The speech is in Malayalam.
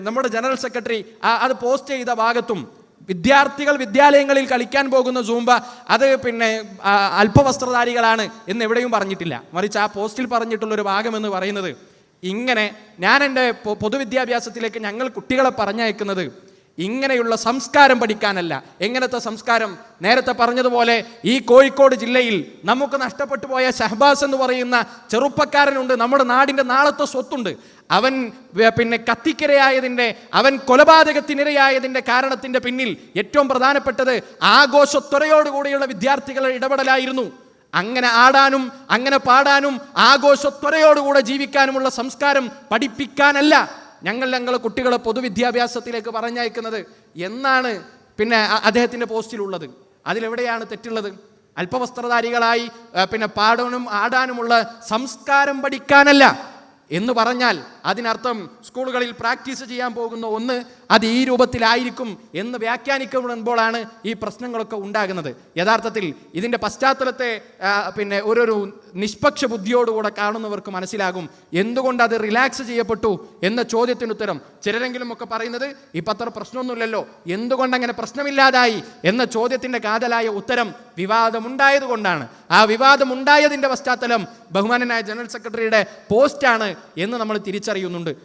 നമ്മുടെ ജനറൽ സെക്രട്ടറി അത് പോസ്റ്റ് ചെയ്ത ഭാഗത്തും വിദ്യാർത്ഥികൾ വിദ്യാലയങ്ങളിൽ കളിക്കാൻ പോകുന്ന സൂംബ അത് അല്പവസ്ത്രധാരികളാണ് എന്ന് എവിടെയും പറഞ്ഞിട്ടില്ല. മറിച്ച് ആ പോസ്റ്റിൽ പറഞ്ഞിട്ടുള്ളൊരു ഭാഗം എന്ന് പറയുന്നത് ഇങ്ങനെ, ഞാൻ എൻ്റെ പൊതുവിദ്യാഭ്യാസത്തിലേക്ക് ഞങ്ങൾ കുട്ടികളെ പറഞ്ഞയക്കുന്നത് ഇങ്ങനെയുള്ള സംസ്കാരം പഠിക്കാനല്ല. എങ്ങനത്തെ സംസ്കാരം? നേരത്തെ പറഞ്ഞതുപോലെ ഈ കോഴിക്കോട് ജില്ലയിൽ നമുക്ക് നഷ്ടപ്പെട്ടു പോയ ഷഹബാസ് എന്ന് പറയുന്ന ചെറുപ്പക്കാരനുണ്ട്. നമ്മുടെ നാടിൻ്റെ നാളത്തെ സ്വത്തുണ്ട്. അവൻ കത്തിക്കിരയായതിൻ്റെ, അവൻ കൊലപാതകത്തിനിരയായതിൻ്റെ കാരണത്തിൻ്റെ പിന്നിൽ ഏറ്റവും പ്രധാനപ്പെട്ടത് ആഘോഷത്വരയോടുകൂടിയുള്ള വിദ്യാർത്ഥികളുടെ ഇടപെടലായിരുന്നു. അങ്ങനെ ആടാനും അങ്ങനെ പാടാനും ആഘോഷത്വരയോടുകൂടെ ജീവിക്കാനുമുള്ള സംസ്കാരം പഠിപ്പിക്കാനല്ല ഞങ്ങളെ കുട്ടികളെ പൊതുവിദ്യാഭ്യാസത്തിലേക്ക് പറഞ്ഞയക്കുന്നത് എന്നാണ് അദ്ദേഹത്തിൻ്റെ പോസ്റ്റിലുള്ളത്. അതിലെവിടെയാണ് തെറ്റുള്ളത്? അല്പവസ്ത്രധാരികളായി പാടാനും ആടാനുമുള്ള സംസ്കാരം പഠിക്കാനല്ല എന്ന് പറഞ്ഞാൽ അതിനർത്ഥം സ്കൂളുകളിൽ പ്രാക്ടീസ് ചെയ്യാൻ പോകുന്ന ഒന്ന് അത് ഈ രൂപത്തിലായിരിക്കും എന്ന് വ്യാഖ്യാനിക്കപ്പെടുമ്പോഴാണ് ഈ പ്രശ്നങ്ങളൊക്കെ ഉണ്ടാകുന്നത്. യഥാർത്ഥത്തിൽ ഇതിൻ്റെ പശ്ചാത്തലത്തെ ഒരു നിഷ്പക്ഷ ബുദ്ധിയോടുകൂടെ കാണുന്നവർക്ക് മനസ്സിലാകും എന്തുകൊണ്ട് അത് റിലാക്സ് ചെയ്യപ്പെട്ടു എന്ന ചോദ്യത്തിന് ഉത്തരം. ചിലരെങ്കിലും ഒക്കെ പറയുന്നത് ഇപ്പം അത്ര പ്രശ്നമൊന്നുമില്ലല്ലോ, എന്തുകൊണ്ട് അങ്ങനെ പ്രശ്നമില്ലാതായി എന്ന ചോദ്യത്തിൻ്റെ കാതലായ ഉത്തരം വിവാദമുണ്ടായതുകൊണ്ടാണ്. ആ വിവാദമുണ്ടായതിൻ്റെ പശ്ചാത്തലം ബഹുമാനനായ ജനറൽ സെക്രട്ടറിയുടെ പോസ്റ്റാണ് എന്ന് നമ്മൾ തിരിച്ചറിയുന്നുണ്ട്.